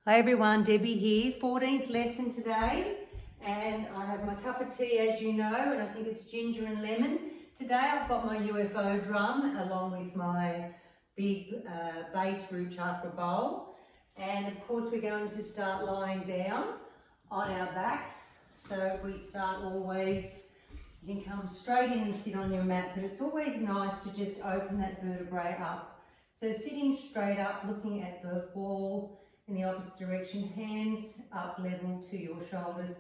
Hi everyone, Debbie here, 14th lesson today, and I have my cup of tea as you know, and I think it's ginger and lemon. Today I've got my UFO drum along with my big base root chakra bowl, and of course we're going to start lying down on our backs. So if we start always, you can come straight in and sit on your mat, but it's always nice to just open that vertebrae up. So sitting straight up, looking at the wall in the opposite direction, hands up level to your shoulders,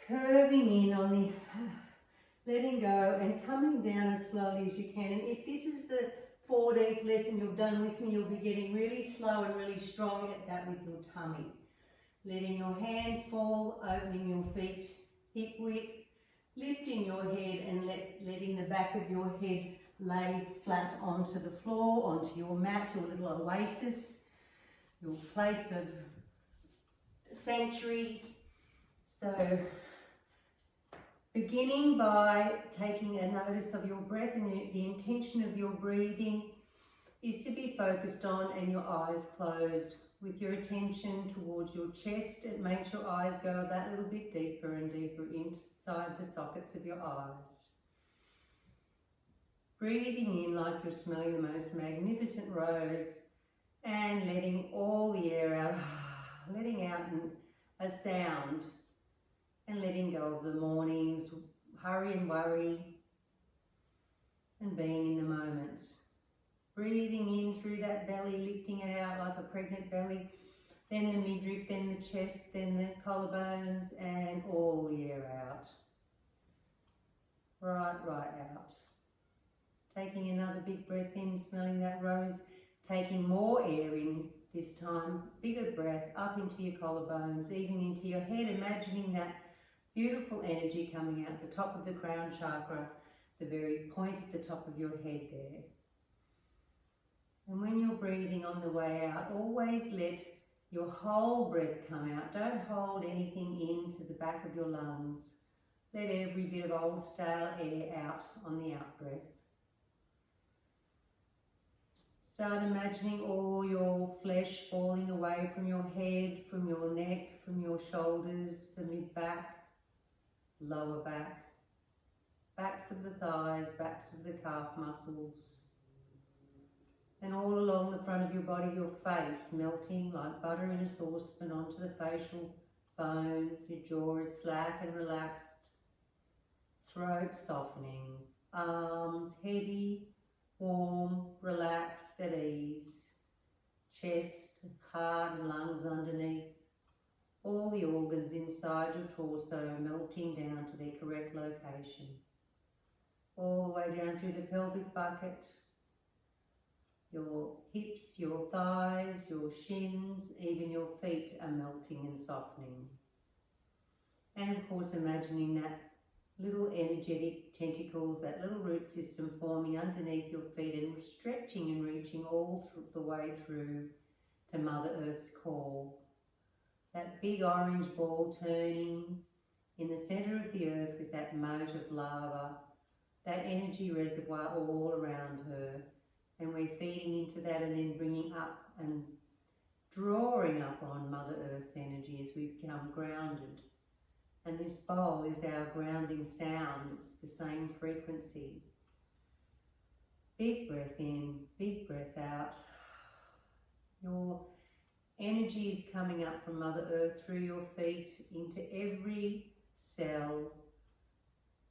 curving in on the, letting go and coming down as slowly as you can. And if this is the 14th lesson you've done with me, you'll be getting really slow and really strong at that with your tummy. Letting your hands fall, opening your feet hip width, lifting your head and letting the back of your head lay flat onto the floor, onto your mat, your little oasis, your place of sanctuary. So beginning by taking a notice of your breath, and the intention of your breathing is to be focused on and your eyes closed with your attention towards your chest. It makes your eyes go that little bit deeper and deeper inside the sockets of your eyes. Breathing in like you're smelling the most magnificent rose, and letting all the air out, letting out a sound, and letting go of the morning's hurry and worry, and being in the moments. Breathing in through that belly, lifting it out like a pregnant belly, then the midriff, then the chest, then the collarbones, and all the air out. Right out. Taking another big breath in, smelling that rose, taking more air in this time, bigger breath up into your collarbones, even into your head, imagining that beautiful energy coming out the top of the crown chakra, the very point at the top of your head there. And when you're breathing on the way out, always let your whole breath come out. Don't hold anything into the back of your lungs. Let every bit of old stale air out on the out breath. Start imagining all your flesh falling away from your head, from your neck, from your shoulders, the mid-back, lower back, backs of the thighs, backs of the calf muscles, and all along the front of your body, your face melting like butter in a saucepan onto the facial bones, your jaw is slack and relaxed, throat softening, arms heavy, warm, relaxed, at ease, chest, heart and lungs underneath, all the organs inside your torso melting down to their correct location, all the way down through the pelvic bucket, your hips, your thighs, your shins, even your feet are melting and softening. And of course imagining that little energetic tentacles, that little root system forming underneath your feet and stretching and reaching all the way through to Mother Earth's core. That big orange ball turning in the centre of the earth with that moat of lava, that energy reservoir all around her. And we're feeding into that and then bringing up and drawing up on Mother Earth's energy as we become grounded. And this bowl is our grounding sound. It's the same frequency. Big breath in, big breath out. Your energy is coming up from Mother Earth through your feet into every cell.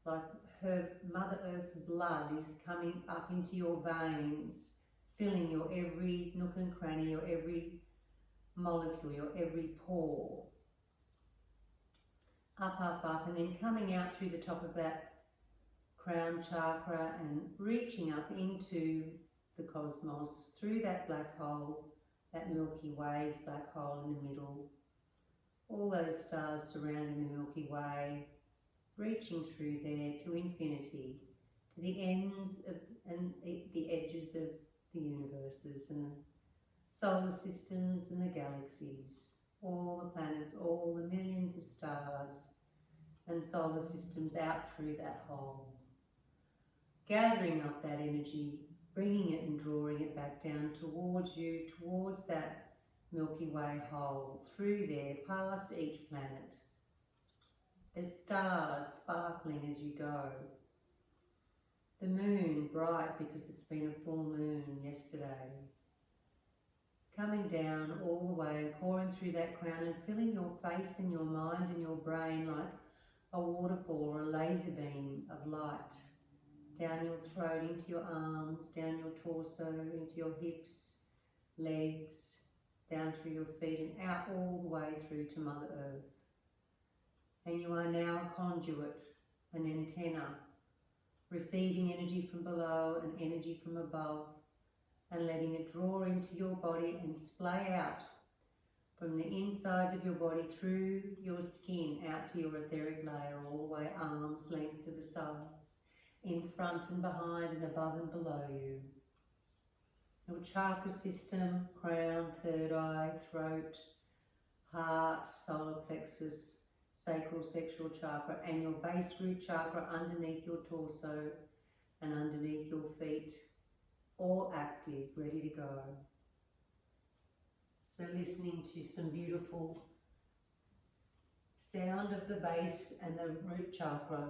Like her Mother Earth's blood is coming up into your veins, filling your every nook and cranny, your every molecule, your every pore. Up, and then coming out through the top of that crown chakra and reaching up into the cosmos, through that black hole, that Milky Way's black hole in the middle, all those stars surrounding the Milky Way, reaching through there to infinity, to the ends of, and the edges of the universes and the solar systems and the galaxies, all the planets, all the millions of stars and solar systems out through that hole. Gathering up that energy, bringing it and drawing it back down towards you, towards that Milky Way hole, through there, past each planet. The stars sparkling as you go. The moon bright because it's been a full moon yesterday. Coming down all the way and pouring through that crown and filling your face and your mind and your brain like a waterfall or a laser beam of light. Down your throat, into your arms, down your torso, into your hips, legs, down through your feet and out all the way through to Mother Earth. And you are now a conduit, an antenna, receiving energy from below and energy from above, and letting it draw into your body and splay out from the insides of your body through your skin out to your etheric layer, all the way arms length to the sides, in front and behind and above and below you. Your chakra system, crown, third eye, throat, heart, solar plexus, sacral sexual chakra, and your base root chakra underneath your torso and underneath your feet, all active, ready to go. So listening to some beautiful sound of the base and the root chakra.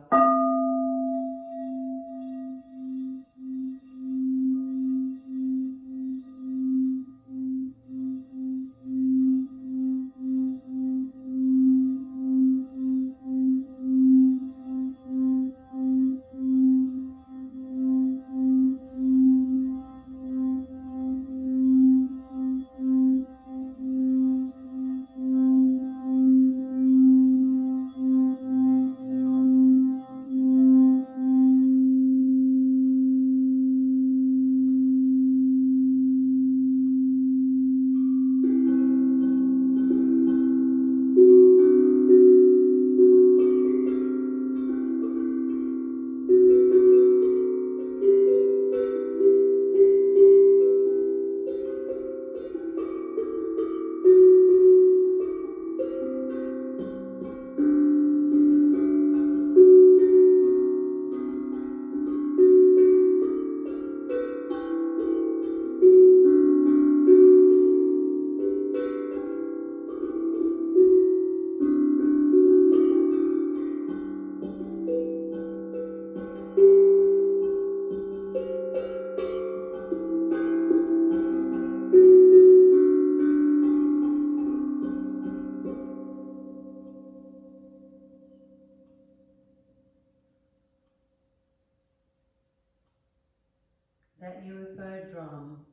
That UFO drum,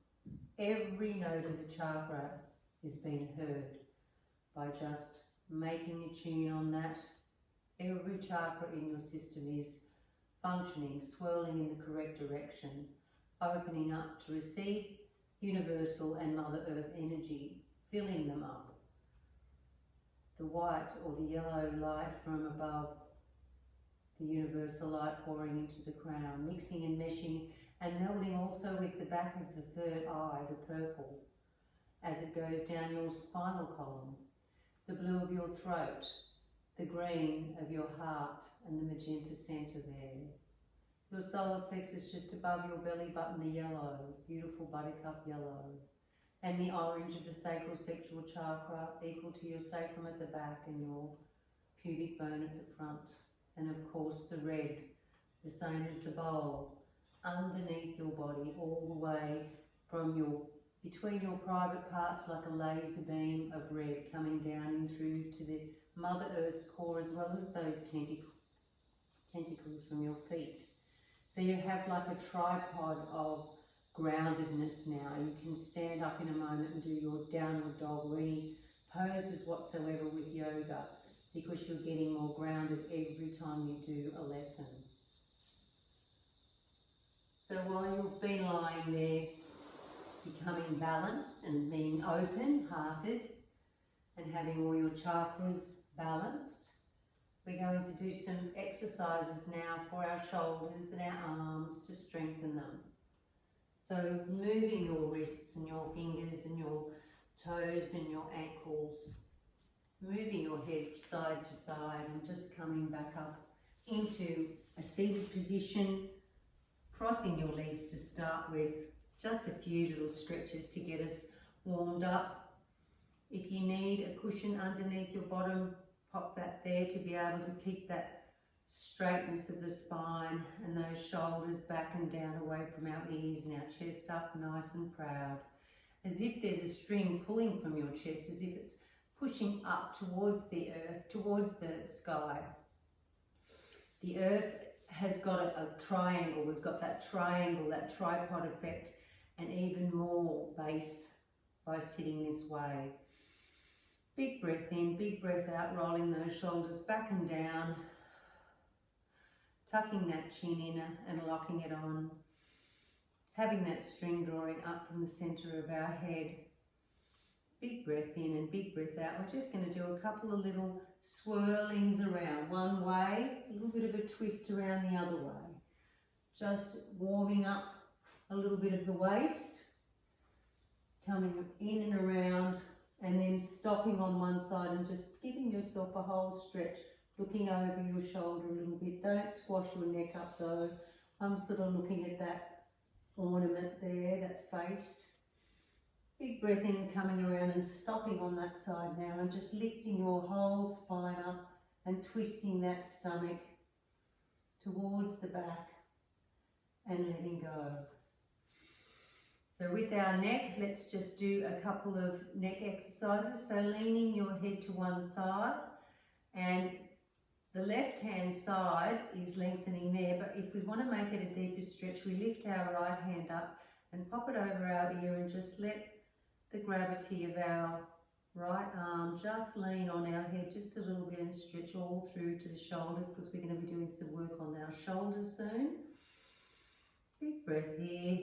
every note of the chakra is being heard by just making a tune on that. Every chakra in your system is functioning, swirling in the correct direction, opening up to receive universal and Mother Earth energy, filling them up. The white or the yellow light from above, the universal light pouring into the crown, mixing and meshing and melding also with the back of the third eye, the purple, as it goes down your spinal column, the blue of your throat, the green of your heart and the magenta centre there. Your solar plexus just above your belly button, the yellow, beautiful buttercup yellow, and the orange of the sacral sexual chakra, equal to your sacrum at the back and your pubic bone at the front. And of course the red, the same as the bowl, underneath your body, all the way from between your private parts, like a laser beam of red coming down in through to the Mother Earth's core, as well as those tentacles from your feet. So you have like a tripod of groundedness now. You can stand up in a moment and do your downward dog or any poses whatsoever with yoga, because you're getting more grounded every time you do a lesson. So while you've been lying there, becoming balanced and being open-hearted and having all your chakras balanced, we're going to do some exercises now for our shoulders and our arms to strengthen them. So moving your wrists and your fingers and your toes and your ankles, moving your head side to side and just coming back up into a seated position, crossing your legs to start with, just a few little stretches to get us warmed up, If you need a cushion underneath your bottom, pop that there to be able to keep that straightness of the spine and those shoulders back and down away from our ears and our chest up nice and proud. As if there's a string pulling from your chest, as if it's pushing up towards the earth, towards the sky. The earth has got a triangle. We've got that triangle, that tripod effect, and even more base by sitting this way. Big breath in, big breath out, rolling those shoulders back and down, tucking that chin in and locking it on, having that string drawing up from the centre of our head. Big breath in and big breath out. We're just going to do a couple of little swirlings around, one way, a little bit of a twist around the other way. Just warming up a little bit of the waist, coming in and around, and then stopping on one side and just giving yourself a whole stretch, looking over your shoulder a little bit. Don't squash your neck up though. I'm sort of looking at that ornament there, that face. Big breath in, coming around and stopping on that side now and just lifting your whole spine up and twisting that stomach towards the back and letting go. So with our neck, let's just do a couple of neck exercises. So leaning your head to one side, and the left hand side is lengthening there, but if we want to make it a deeper stretch, we lift our right hand up and pop it over our ear and just let the gravity of our right arm just lean on our head just a little bit and stretch all through to the shoulders, because we're going to be doing some work on our shoulders soon. Big breath here,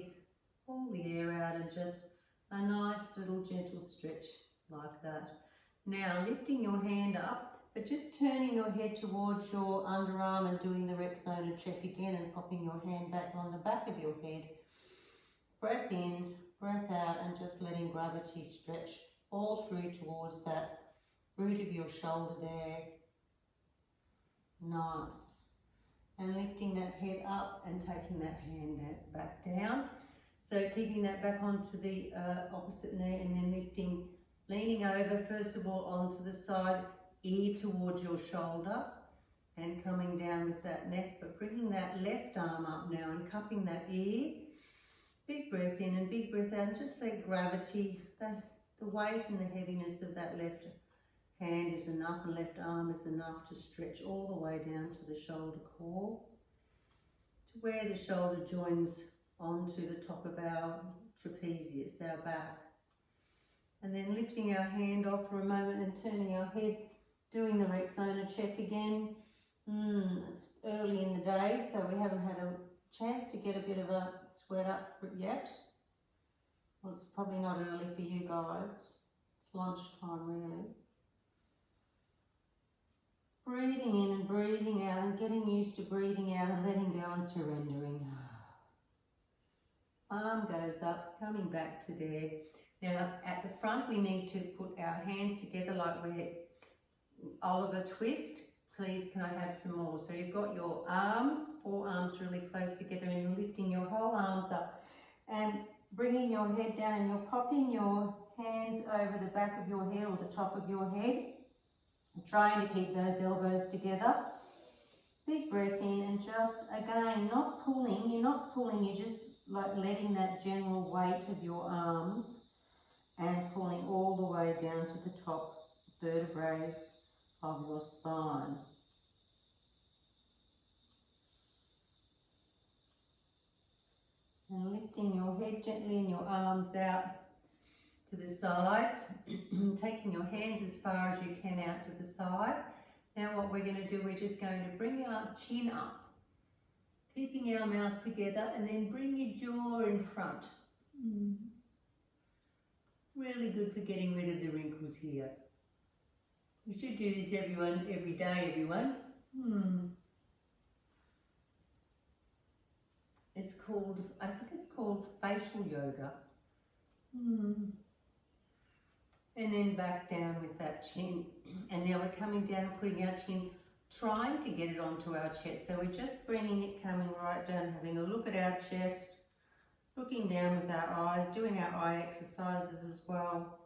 pull the air out and just a nice little gentle stretch like that. Now lifting your hand up, but just turning your head towards your underarm and doing the Rexona check again and popping your hand back on the back of your head. Breath in, breath out, and just letting gravity stretch all through towards that root of your shoulder there. Nice. And lifting that head up and taking that hand back down. So keeping that back onto the opposite knee, and then lifting, leaning over first of all onto the side, ear towards your shoulder, and coming down with that neck, but bringing that left arm up now and cupping that ear. Big breath in and big breath out, and just let gravity, the weight and the heaviness of that left hand is enough, and left arm is enough to stretch all the way down to the shoulder core, to where the shoulder joins onto the top of our trapezius, our back. And then lifting our hand off for a moment and turning our head, doing the Rexona check again. It's early in the day, so we haven't had a chance to get a bit of a sweat up yet. Well, it's probably not early for you guys. It's lunchtime really. Breathing in and breathing out and getting used to breathing out and letting go and surrendering. Arm goes up, coming back to there. Now at the front we need to put our hands together like we're Oliver Twist. Please, can I have some more? So you've got your arms, forearms really close together, and you're lifting your whole arms up and bringing your head down, and you're popping your hands over the back of your head or the top of your head, trying to keep those elbows together. Big breath in, and just again, not pulling, you're just like letting that general weight of your arms and pulling all the way down to the top vertebrae of your spine. And lifting your head gently and your arms out to the sides, taking your hands as far as you can out to the side. Now what we're going to do, we're just going to bring our chin up, keeping our mouth together, and then bring your jaw in front. Really good for getting rid of the wrinkles here. We should do this every day, everyone. It's called, I think it's called facial yoga. And then back down with that chin. And now we're coming down and putting our chin, trying to get it onto our chest. So we're just bringing it, coming right down, having a look at our chest, looking down with our eyes, doing our eye exercises as well.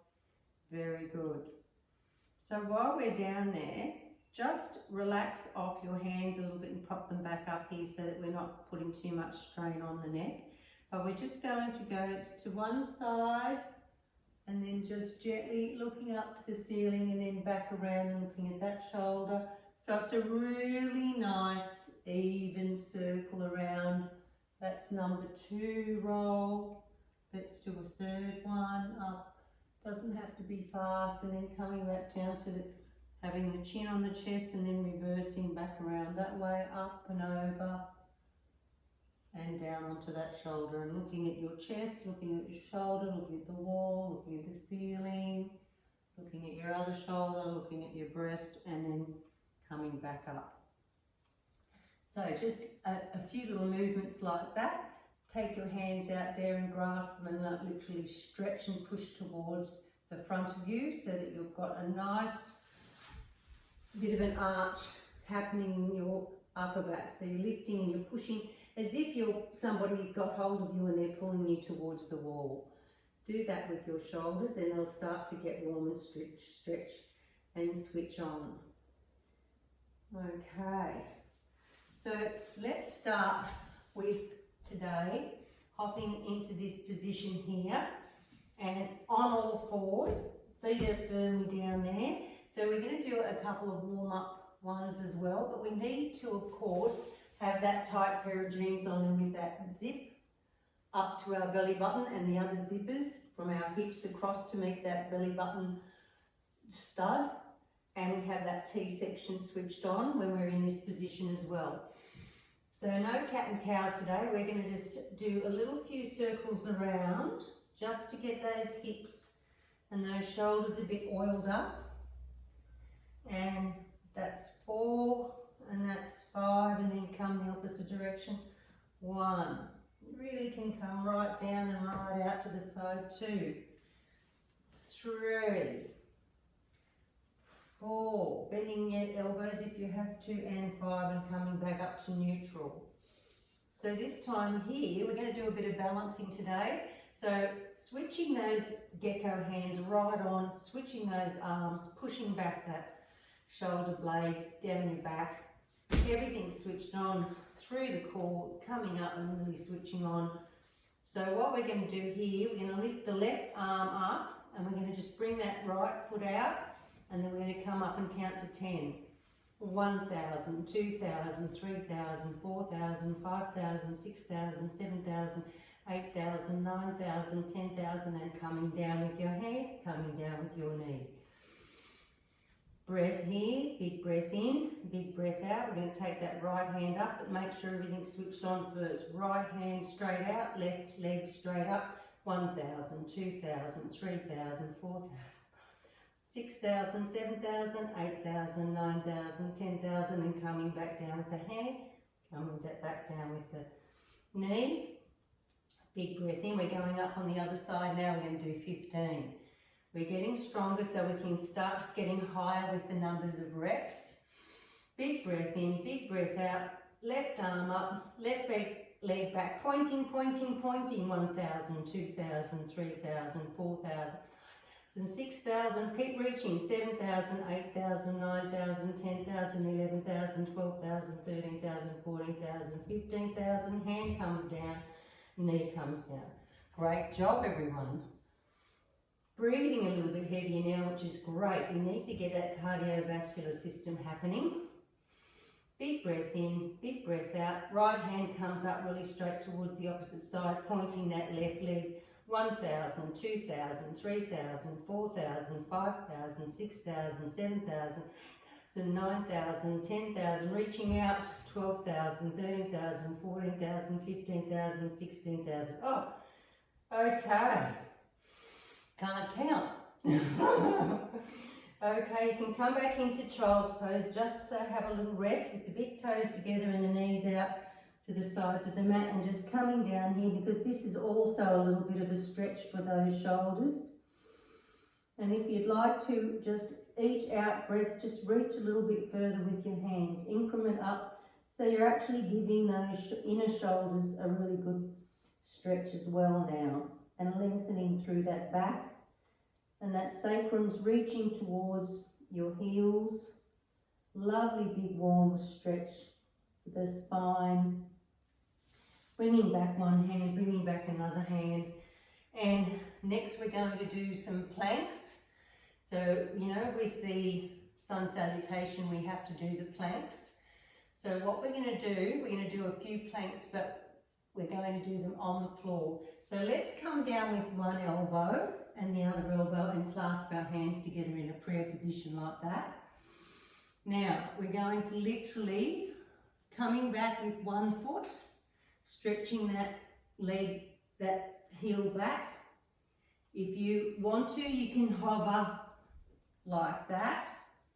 Very good. So while we're down there, just relax off your hands a little bit and prop them back up here so that we're not putting too much strain on the neck. But we're just going to go to one side and then just gently looking up to the ceiling and then back around and looking at that shoulder. So it's a really nice even circle around. That's number 2 roll. Let's do a third one up. Doesn't have to be fast, and then coming back down to having the chin on the chest and then reversing back around that way, up and over and down onto that shoulder, and looking at your chest, looking at your shoulder, looking at the wall, looking at the ceiling, looking at your other shoulder, looking at your breast, and then coming back up. So just a few little movements like that. Take your hands out there and grasp them and literally stretch and push towards the front of you so that you've got a nice bit of an arch happening in your upper back. So you're lifting and you're pushing as if somebody's got hold of you and they're pulling you towards the wall. Do that with your shoulders and they'll start to get warm and stretch and switch on. Okay, so let's start with today hopping into this position here and on all fours, feet are firmly down there. So we're going to do a couple of warm-up ones as well, but we need to, of course, have that tight pair of jeans on and with that zip up to our belly button and the other zippers from our hips across to meet that belly button stud. And we have that T-section switched on when we're in this position as well. So no cat and cows today. We're going to just do a little few circles around just to get those hips and those shoulders a bit oiled up. And that's 4 and that's 5, and then come the opposite direction. 1. You really can come right down and right out to the side. 2, 3, 4, bending your elbows if you have to, and 5, and coming back up to neutral. So this time here, we're going to do a bit of balancing today. So switching those gecko hands right on, switching those arms, pushing back that shoulder blades down your back. Everything's switched on through the core, coming up and really switching on. So what we're going to do here, we're going to lift the left arm up and we're going to just bring that right foot out, and then we're going to come up and count to 10. 1,000, 2,000, 3,000, 4,000, 5,000, 6,000, 7,000, 8,000, 9,000, 10,000, and coming down with your hand, coming down with your knee. Breath here, big breath in, big breath out. We're going to take that right hand up, but make sure everything's switched on first. Right hand straight out, left leg straight up. 1,000, 2,000, 3,000, 4,000, 6,000, 7,000, 8,000, 9,000, 10,000, and coming back down with the hand, coming back down with the knee. Big breath in. We're going up on the other side now. We're going to do 15. We're getting stronger so we can start getting higher with the numbers of reps. Big breath in, big breath out. Left arm up, left leg back, pointing, pointing, pointing. 1,000, 2,000, 3,000, 4,000. 6,000, keep reaching. 7,000, 8,000, 9,000, 10,000, 11,000, 12,000, 13,000, 14,000, 15,000. Hand comes down, knee comes down. Great job, everyone. Breathing a little bit heavier now, which is great. We need to get that cardiovascular system happening. Big breath in, big breath out. Right hand comes up really straight towards the opposite side, pointing that left leg. 1,000, 2,000, 3,000, 4,000, 5,000, 6,000, 7,000, 9,000, 10,000, reaching out. 12,000, 13,000, 14,000, 15,000, 16,000. Oh, okay. Can't count. Okay, you can come back into child's pose just so have a little rest with the big toes together and the knees out to the sides of the mat, and just coming down here because this is also a little bit of a stretch for those shoulders. And if you'd like to, just each out breath, just reach a little bit further with your hands, increment up, so you're actually giving those inner shoulders a really good stretch as well now, and lengthening through that back And that sacrum's reaching towards your heels. Lovely big warm stretch for the spine. Bringing back one hand, bringing back another hand. And next we're going to do some planks. So, you know, with the sun salutation we have to do the planks. So what we're going to do a few planks, but we're going to do them on the floor. So let's come down with one elbow and the other elbow and clasp our hands together in a prayer position like that. Now we're going to literally coming back with one foot, stretching that leg, that heel back. If you want to, you can hover like that.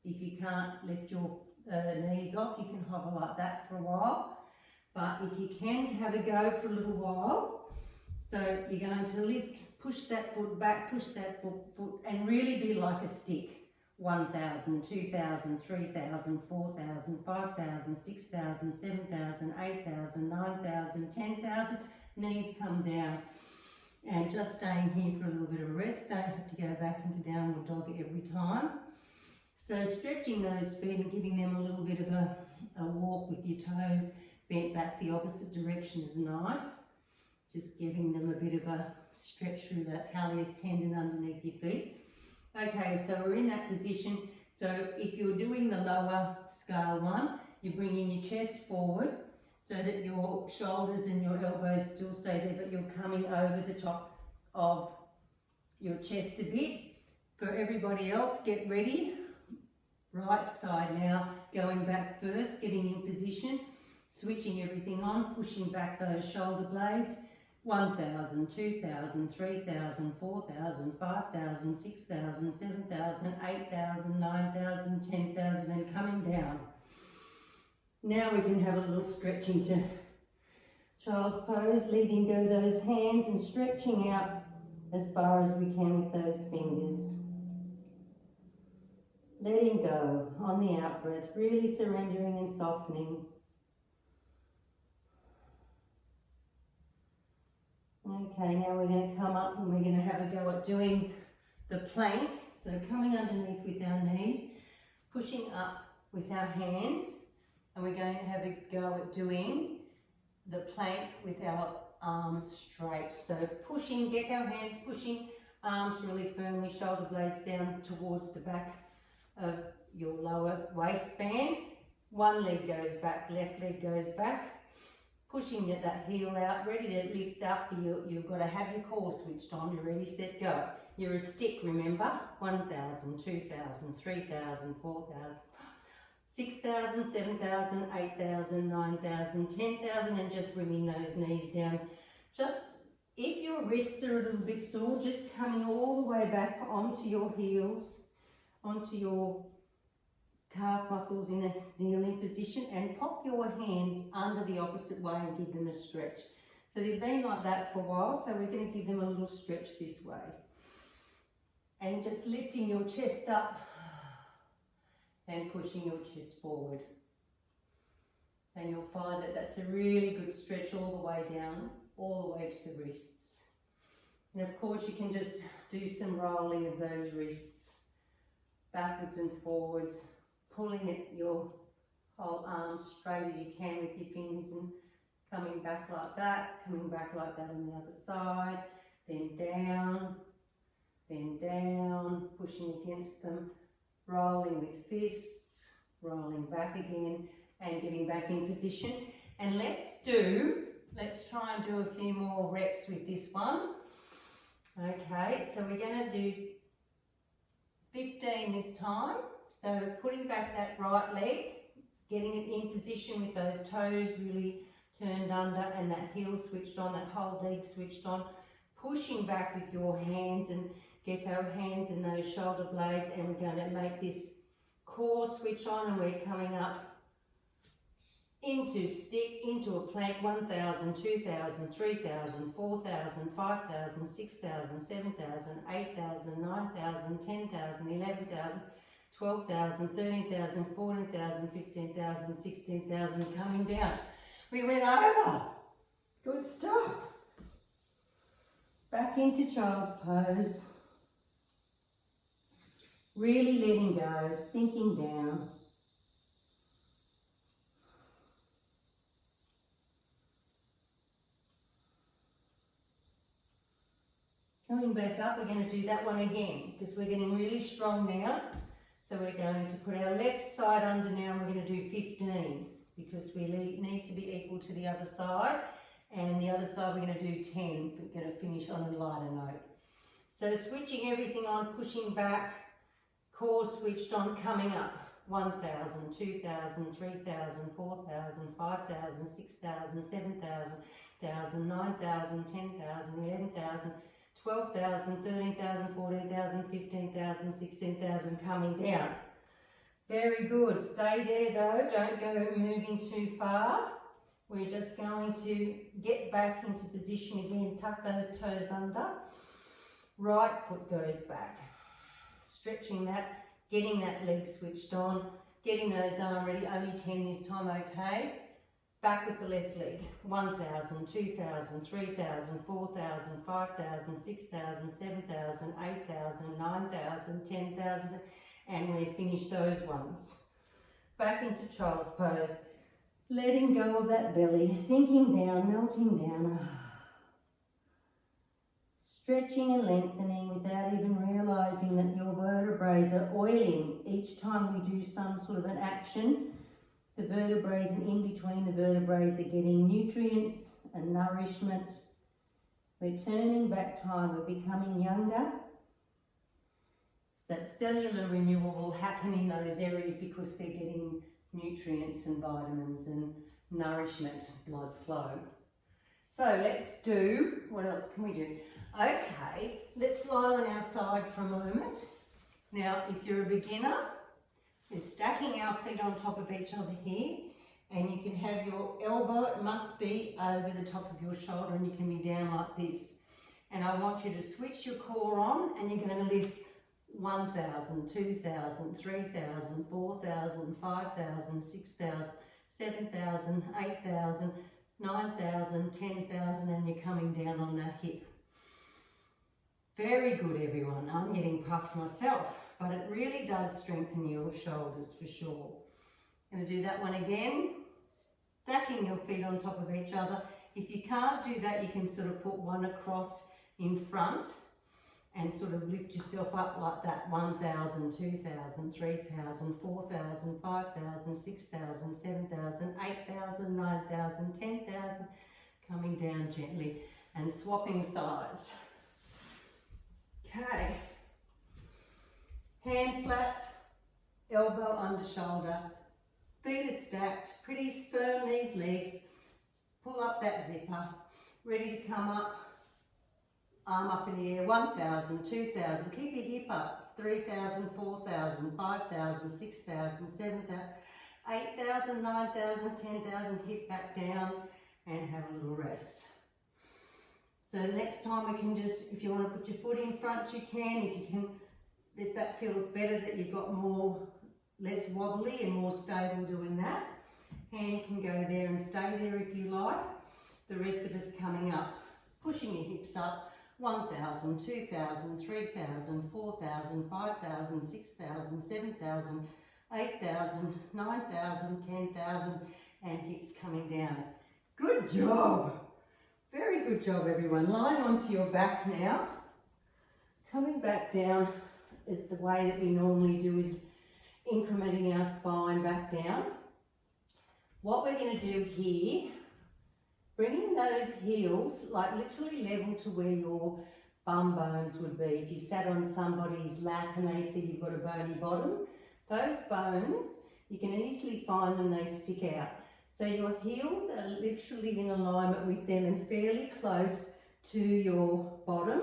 If you can't lift your knees off, you can hover like that for a while. But if you can, have a go for a little while. So you're going to lift, push that foot back, push that foot, and really be like a stick. 1,000, 2,000, 3,000, 4,000, 5,000, 6,000, 7,000, 8,000, 9,000, 10,000. Knees come down. And just staying here for a little bit of a rest. Don't have to go back into downward dog every time. So stretching those feet and giving them a little bit of a walk with your toes bent back the opposite direction is nice. Just giving them a bit of a stretch through that hallucis tendon underneath your feet. Okay, so we're in that position. So if you're doing the lower scale one, you're bringing your chest forward so that your shoulders and your elbows still stay there, but you're coming over the top of your chest a bit. For everybody else, get ready. Right side now, going back first, getting in position, switching everything on, pushing back those shoulder blades. 1,000, 2,000, 3,000, 4,000, 5,000, 6,000, 7,000, 8,000, 9,000, 10,000, and coming down. Now we can have a little stretch into child's pose, letting go those hands and stretching out as far as we can with those fingers. Letting go on the out breath, really surrendering and softening. Okay, now we're going to come up and we're going to have a go at doing the plank. So coming underneath with our knees, pushing up with our hands, and we're going to have a go at doing the plank with our arms straight. So pushing, gecko hands, pushing arms really firmly, shoulder blades down towards the back of your lower waistband. One leg goes back, left leg goes back. Pushing that heel out, ready to lift up. You've got to have your core switched on. You're ready, set, go. You're a stick, remember. 1,000, 2,000, 3,000, 4,000, 6,000, 7,000, 8,000, 9,000, 10,000, and just bringing those knees down. Just, if your wrists are a little bit sore, just coming all the way back onto your heels, onto your calf muscles in a kneeling position, and pop your hands under the opposite way and give them a stretch. So they've been like that for a while, so we're going to give them a little stretch this way. And just lifting your chest up and pushing your chest forward. And you'll find that that's a really good stretch all the way down, all the way to the wrists. And of course you can just do some rolling of those wrists, backwards and forwards, pulling your whole arm straight as you can with your fingers and coming back like that on the other side, then down, pushing against them, rolling with fists, rolling back again and getting back in position. And let's try and do a few more reps with this one. Okay, so we're going to do 15 this time. So putting back that right leg, getting it in position with those toes really turned under and that heel switched on, that whole leg switched on, pushing back with your hands and gecko hands and those shoulder blades, and we're going to make this core switch on, and we're coming up into stick, into a plank. 1,000, 2,000, 3,000, 4,000, 5,000, 6,000, 7,000, 8,000, 9,000, 10,000, 11,000, 12,000, 13,000, 14,000, 15,000, 16,000, coming down. We went over. Good stuff. Back into child's pose. Really letting go, sinking down. Coming back up, we're going to do that one again because we're getting really strong now. So we're going to put our left side under now and we're going to do 15 because we need to be equal to the other side. And the other side we're going to do 10. We're going to finish on a lighter note. So switching everything on, pushing back, core switched on, coming up. 1,000, 2,000, 3,000, 4,000, 5,000, 6,000, 7,000, 1,000, 9,000, 10,000, 11,000, 12,000, 13,000, 14,000, 15,000, 16,000 coming down. Very good. Stay there though. Don't go moving too far. We're just going to get back into position again. Tuck those toes under. Right foot goes back. Stretching that, getting that leg switched on, getting those arm ready. Only 10 this time, okay? Back with the left leg. 1,000, 2,000, 3,000, 4,000, 5,000, 6,000, 7,000, 8,000, 9,000, 10,000, and we finish those ones. Back into child's pose. Letting go of that belly, sinking down, melting down. Stretching and lengthening without even realising that your vertebrae are oiling. Each time we do some sort of an action, the vertebrae and in between the vertebrae are getting nutrients and nourishment. We're turning back time, we're becoming younger. So that cellular renewal will happen in those areas because they're getting nutrients and vitamins and nourishment, blood flow. So let's do, what else can we do? Okay, let's lie on our side for a moment. Now, if you're a beginner, we're stacking our feet on top of each other here, and you can have your elbow, it must be over the top of your shoulder, and you can be down like this. And I want you to switch your core on, and you're going to lift 1,000, 2,000, 3,000, 4,000, 5,000, 6,000, 7,000, 8,000, 9,000, 10,000, and you're coming down on that hip. Very good, everyone. I'm getting puffed myself, but it really does strengthen your shoulders for sure. Going to do that one again, stacking your feet on top of each other. If you can't do that, you can sort of put one across in front and sort of lift yourself up like that. 1,000, 2,000, 3,000, 4,000, 5,000, 6,000, 7,000, 8,000, 9,000, 10,000. Coming down gently and swapping sides. Okay. Hand flat, elbow under shoulder. Feet are stacked, pretty firm these legs. Pull up that zipper. Ready to come up. Arm up in the air, 1,000, 2,000, keep your hip up, 3,000, 4,000, 5,000, 6,000, 7,000, 8,000, 9,000, 10,000, hip back down and have a little rest. So the next time we can just, if you want to put your foot in front, you can, if that feels better that you've got less wobbly and more stable doing that. Hand can go there and stay there if you like. The rest of us coming up, pushing your hips up. 1,000, 2,000, 3,000, 4,000, 5,000, 6,000, 7,000, 8,000, 9,000, 10,000, and hips coming down. Good job. Very good job, everyone. Lying onto your back now. Coming back down is the way that we normally do, is incrementing our spine back down. What we're going to do here, bringing those heels like literally level to where your bum bones would be. If you sat on somebody's lap and they see you've got a bony bottom, those bones, you can easily find them, they stick out. So your heels are literally in alignment with them and fairly close to your bottom.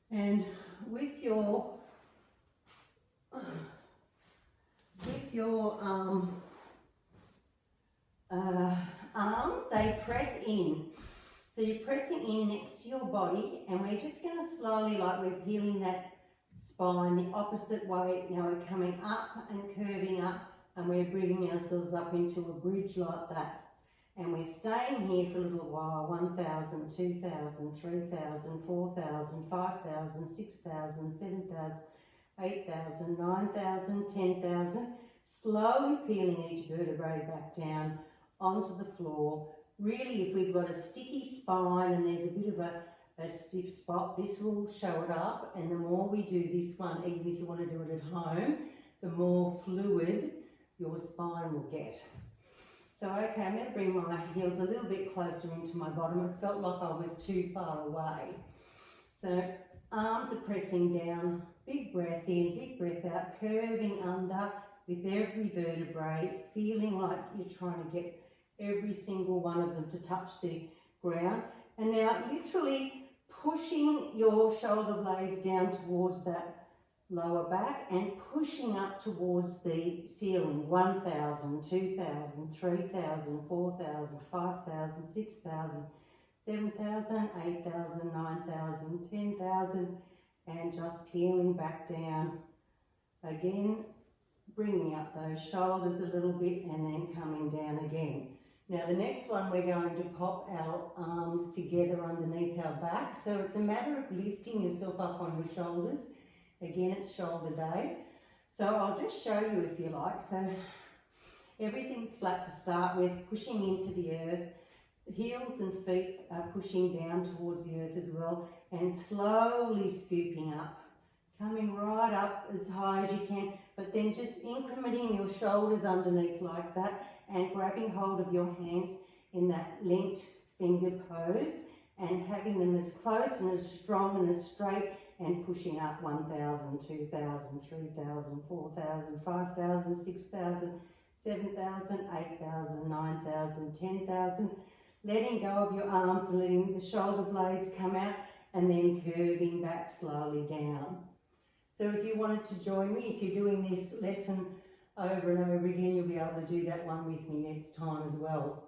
And with your arms, they press in. So you're pressing in next to your body, and we're just going to slowly, like we're peeling that spine the opposite way. Now we're coming up and curving up, and we're bringing ourselves up into a bridge like that. And we're staying here for a little while. 1,000, 2,000, 3,000, 4,000, 5,000, 6,000, 7,000, 8,000, 9,000, 10,000. Slowly peeling each vertebrae back down onto the floor. Really, if we've got a sticky spine and there's a bit of a stiff spot, this will show it up, and the more we do this one, even if you want to do it at home, the more fluid your spine will get. So okay, I'm going to bring my heels a little bit closer into my bottom. It felt like I was too far away. So arms are pressing down, big breath in, big breath out, curving under with every vertebrae, feeling like you're trying to get every single one of them to touch the ground. And now literally pushing your shoulder blades down towards that lower back and pushing up towards the ceiling. 1,000, 2,000, 3,000, 4,000, 5,000, 6,000, 7,000, 8,000, 9,000, 10,000, and just peeling back down. Again, bringing up those shoulders a little bit and then coming down again. Now the next one, we're going to pop our arms together underneath our back. So it's a matter of lifting yourself up on your shoulders. Again, it's shoulder day. So I'll just show you if you like. So everything's flat to start with, pushing into the earth. Heels and feet are pushing down towards the earth as well, and slowly scooping up, coming right up as high as you can, but then just incrementing your shoulders underneath like that and grabbing hold of your hands in that linked finger pose and having them as close and as strong and as straight, and pushing up 1,000, 2,000, 3,000, 4,000, 5,000, 6,000, 7,000, 8,000, 9,000, 10,000. Letting go of your arms, letting the shoulder blades come out, and then curving back slowly down. So if you wanted to join me, if you're doing this lesson over and over again, you'll be able to do that one with me next time as well.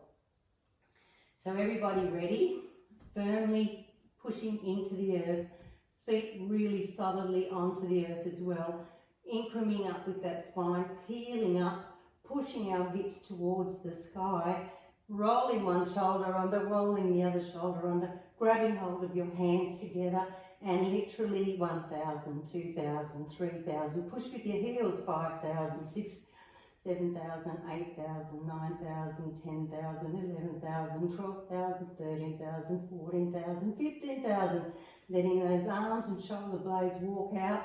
So everybody ready? Firmly pushing into the earth, feet really solidly onto the earth as well, incrementing up with that spine, peeling up, pushing our hips towards the sky, rolling one shoulder under, rolling the other shoulder under, grabbing hold of your hands together, and literally 1,000, 2,000, 3,000. Push with your heels, 5,000, 6,000, 7,000, 8,000, 9,000, 10,000, 11,000, 12,000, 13,000, 14,000, 15,000. Letting those arms and shoulder blades walk out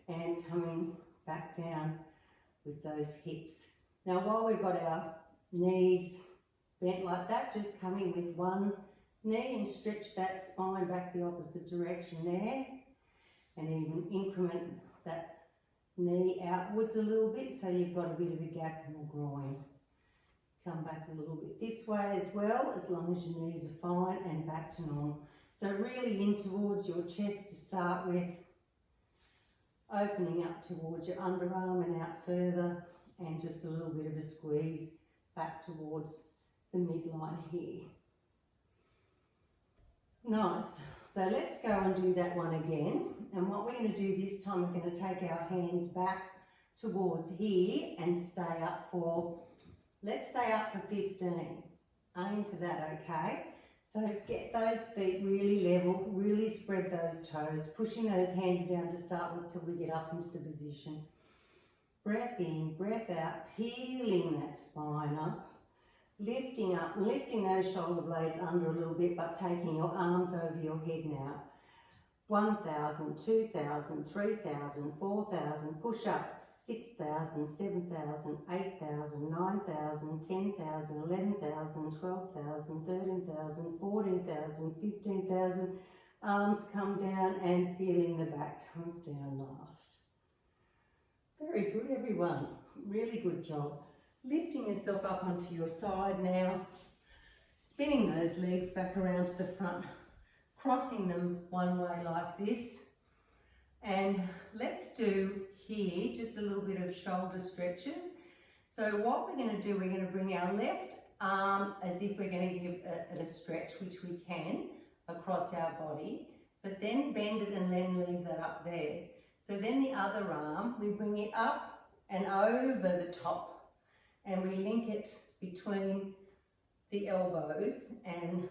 and coming back down with those hips. Now while we've got our knees bent like that, just coming with one knee and stretch that spine back the opposite direction there, and even increment that knee outwards a little bit so you've got a bit of a gap in the groin. Come back a little bit this way as well, as long as your knees are fine, and back to normal. So really in towards your chest to start with, opening up towards your underarm and out further, and just a little bit of a squeeze back towards the midline here. Nice. So let's go and do that one again. And what we're going to do this time, we're going to take our hands back towards here and stay up for, let's stay up for 15. Aim for that, okay? So get those feet really level, really spread those toes, pushing those hands down to start with till we get up into the position. Breath in, breath out, peeling that spine up. Lifting up, lifting those shoulder blades under a little bit, but taking your arms over your head now. 1,000, 2,000, 3,000, 4,000, push up, 6,000, 7,000, 8,000, 9,000, 10,000, 11,000, 12,000, 13,000, 14,000, 15,000. Arms come down and peeling the back comes down last. Very good, everyone. Really good job. Lifting yourself up onto your side now, spinning those legs back around to the front, crossing them one way like this. And let's do here just a little bit of shoulder stretches. So what we're going to do, we're going to bring our left arm as if we're going to give it a stretch, which we can, across our body, but then bend it and then leave that up there. So then the other arm, we bring it up and over the top, and we link it between the elbows, and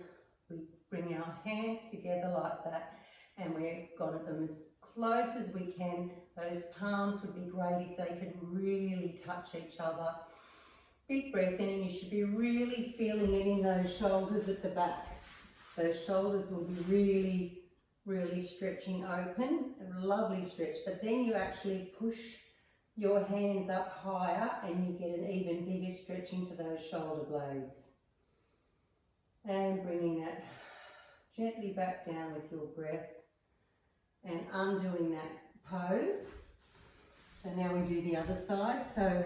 we bring our hands together like that, and we've got them as close as we can. Those palms would be great if they could really touch each other. Big breath in, and you should be really feeling it in those shoulders at the back. Those shoulders will be really, really stretching open. A lovely stretch. But then you actually push your hands up higher and you get an even bigger stretch into those shoulder blades. And bringing that gently back down with your breath and undoing that pose. So now we do the other side. So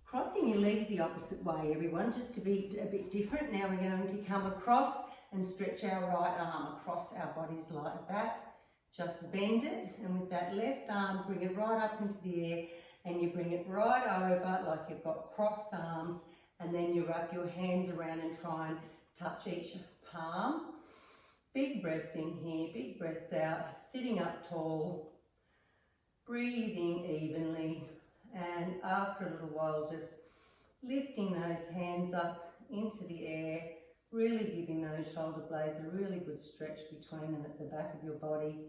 crossing your legs the opposite way, everyone, just to be a bit different. Now we're going to come across and stretch our right arm across our bodies like that. Just bend it, and with that left arm, bring it right up into the air, and you bring it right over like you've got crossed arms, and then you wrap your hands around and try and touch each palm. Big breaths in here, big breaths out, sitting up tall, breathing evenly, and after a little while just lifting those hands up into the air, really giving those shoulder blades a really good stretch between them at the back of your body.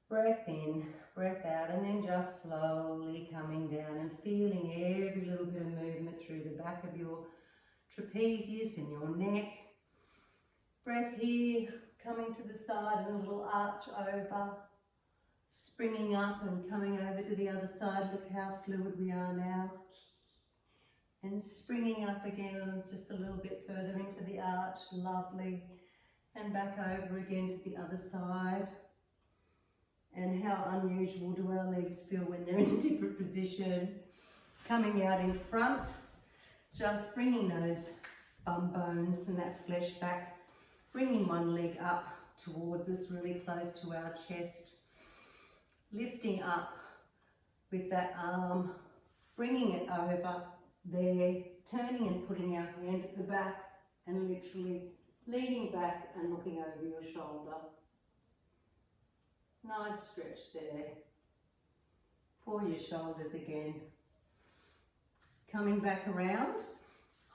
Breath in, breath out, and then just slowly coming down and feeling every little bit of movement through the back of your trapezius and your neck. Breath here, coming to the side and a little arch over, springing up and coming over to the other side. Look how fluid we are now. And springing up again and just a little bit further into the arch, lovely. And back over again to the other side. And how unusual do our legs feel when they're in a different position. Coming out in front, just bringing those bum bones and that flesh back. Bringing one leg up towards us, really close to our chest. Lifting up with that arm, bringing it over there, turning and putting our hand at the back and literally leaning back and looking over your shoulder. Nice stretch there for your shoulders again. Coming back around,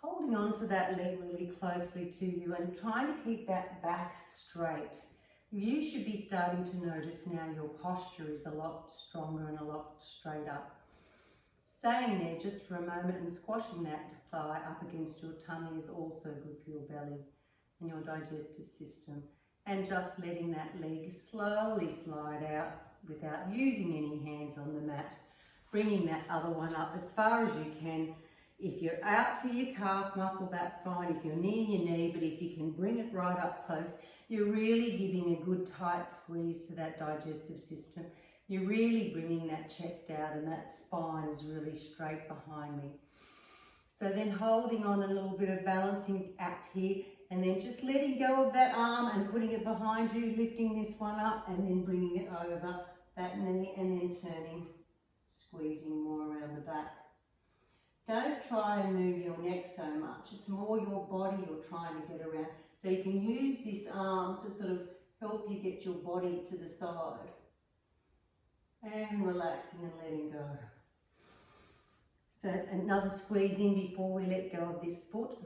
holding on to that leg really closely to you and trying to keep that back straight. You should be starting to notice now your posture is a lot stronger and a lot straight up. Staying there just for a moment and squashing that thigh up against your tummy is also good for your belly and your digestive system. And just letting that leg slowly slide out without using any hands on the mat. Bringing that other one up as far as you can. If you're out to your calf muscle, that's fine. If you're near your knee, but if you can bring it right up close, you're really giving a good tight squeeze to that digestive system. You're really bringing that chest out and that spine is really straight behind me. So then holding on a little bit of balancing act here, and then just letting go of that arm and putting it behind you, lifting this one up and then bringing it over that knee and then turning, squeezing more around the back. Don't try and move your neck so much. It's more your body you're trying to get around. So you can use this arm to sort of help you get your body to the side. And relaxing and letting go. So another squeezing before we let go of this foot.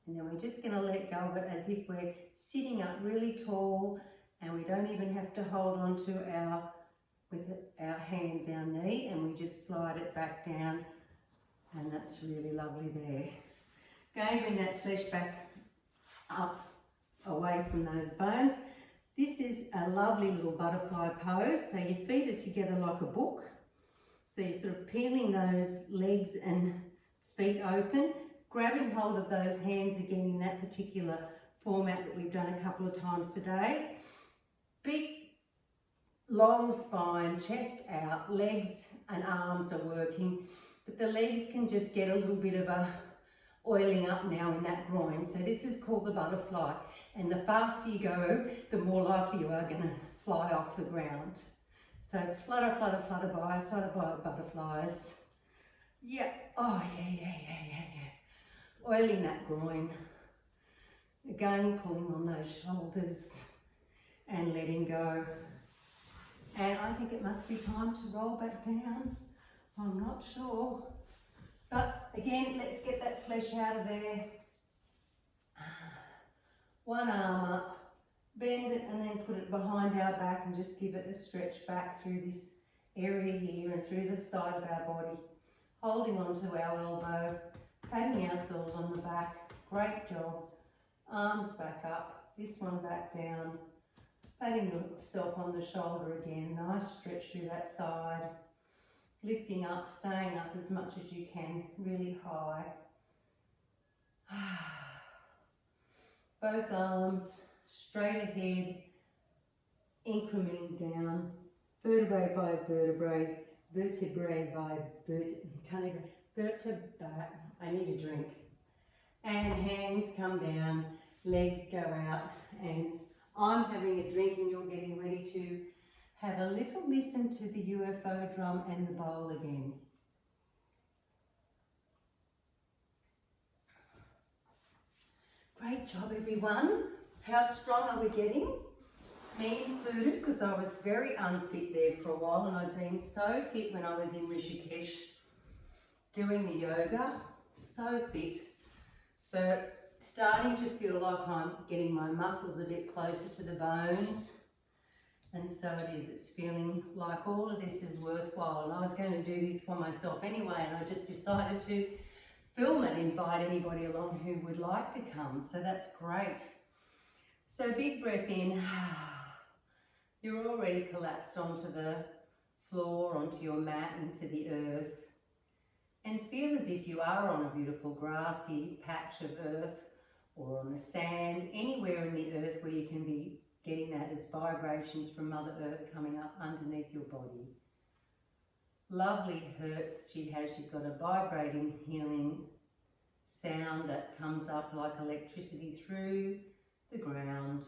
And then we're just going to let go of it as if we're sitting up really tall, and we don't even have to hold on to with our hands, our knee, and we just slide it back down, and that's really lovely there. Again, bring that flesh back up away from those bones. This is a lovely little butterfly pose. So your feet are together like a book. So you're sort of peeling those legs and feet open, grabbing hold of those hands again in that particular format that we've done a couple of times today. Big, long spine, chest out, legs and arms are working, but the legs can just get a little bit of a oiling up now in that groin. So this is called the butterfly. And the faster you go, the more likely you are going to fly off the ground. So flutter, flutter, flutter by butterflies. Yeah, oh yeah. Oiling that groin. Again, pulling on those shoulders and letting go. And I think it must be time to roll back down. I'm not sure. But again, let's get that flesh out of there. One arm up, bend it and then put it behind our back and just give it a stretch back through this area here and through the side of our body. Holding onto our elbow, patting ourselves on the back. Great job. Arms back up, this one back down. Patting yourself on the shoulder again. Nice stretch through that side. Lifting up, staying up as much as you can, really high. Both arms straight ahead, incrementing down, vertebrae by vertebrae, vertebrae by vertebrae. I need a drink. And hands come down, legs go out, and I'm having a drink and you're getting ready to have a little listen to the UFO drum and the bowl again. Great job, everyone. How strong are we getting? Me included, because I was very unfit there for a while, and I'd been so fit when I was in Rishikesh doing the yoga. So fit. So starting to feel like I'm getting my muscles a bit closer to the bones. And so it is, it's feeling like all of this is worthwhile. And I was going to do this for myself anyway, and I just decided to film and invite anybody along who would like to come. So that's great. So big breath in. You're already collapsed onto the floor, onto your mat, into the earth. And feel as if you are on a beautiful grassy patch of earth or on the sand, anywhere in the earth where you can be getting that as vibrations from Mother Earth coming up underneath your body. Lovely hertz she has. She's got a vibrating, healing sound that comes up like electricity through the ground,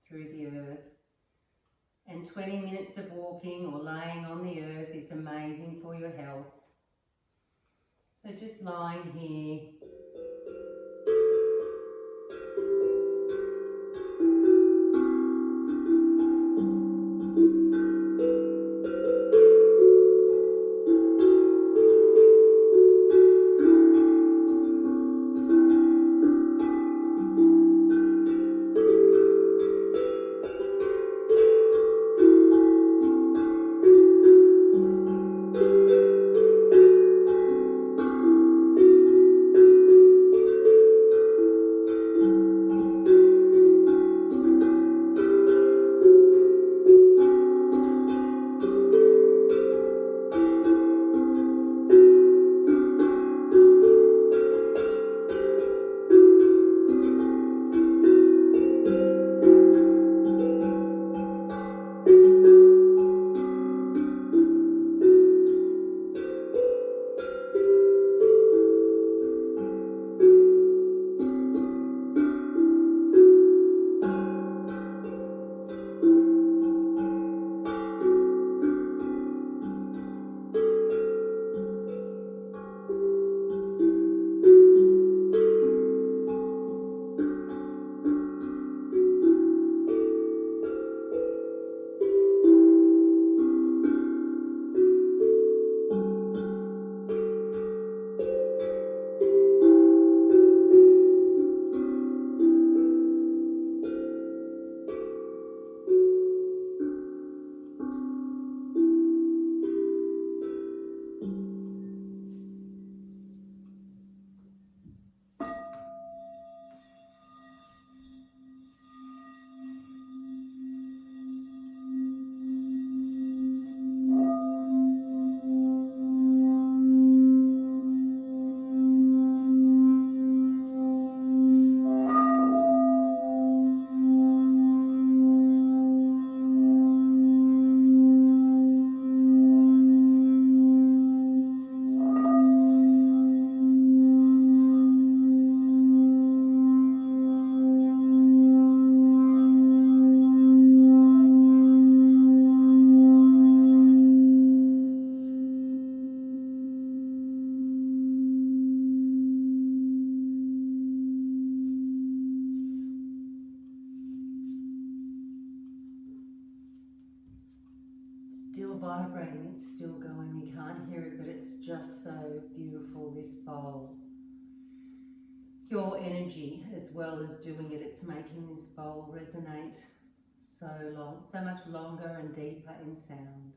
through the earth. And 20 minutes of walking or laying on the earth is amazing for your health. So just lying here. Vibrating, it's still going, you can't hear it, but it's just so beautiful, this bowl. Your energy, as well as doing it, it's making this bowl resonate so much longer and deeper in sound.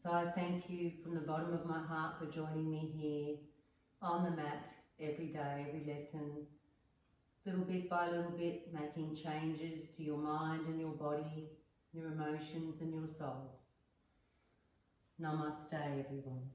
So I thank you from the bottom of my heart for joining me here on the mat every day, every lesson, little bit by little bit, making changes to your mind and your body, your emotions and your soul. Namaste, everyone.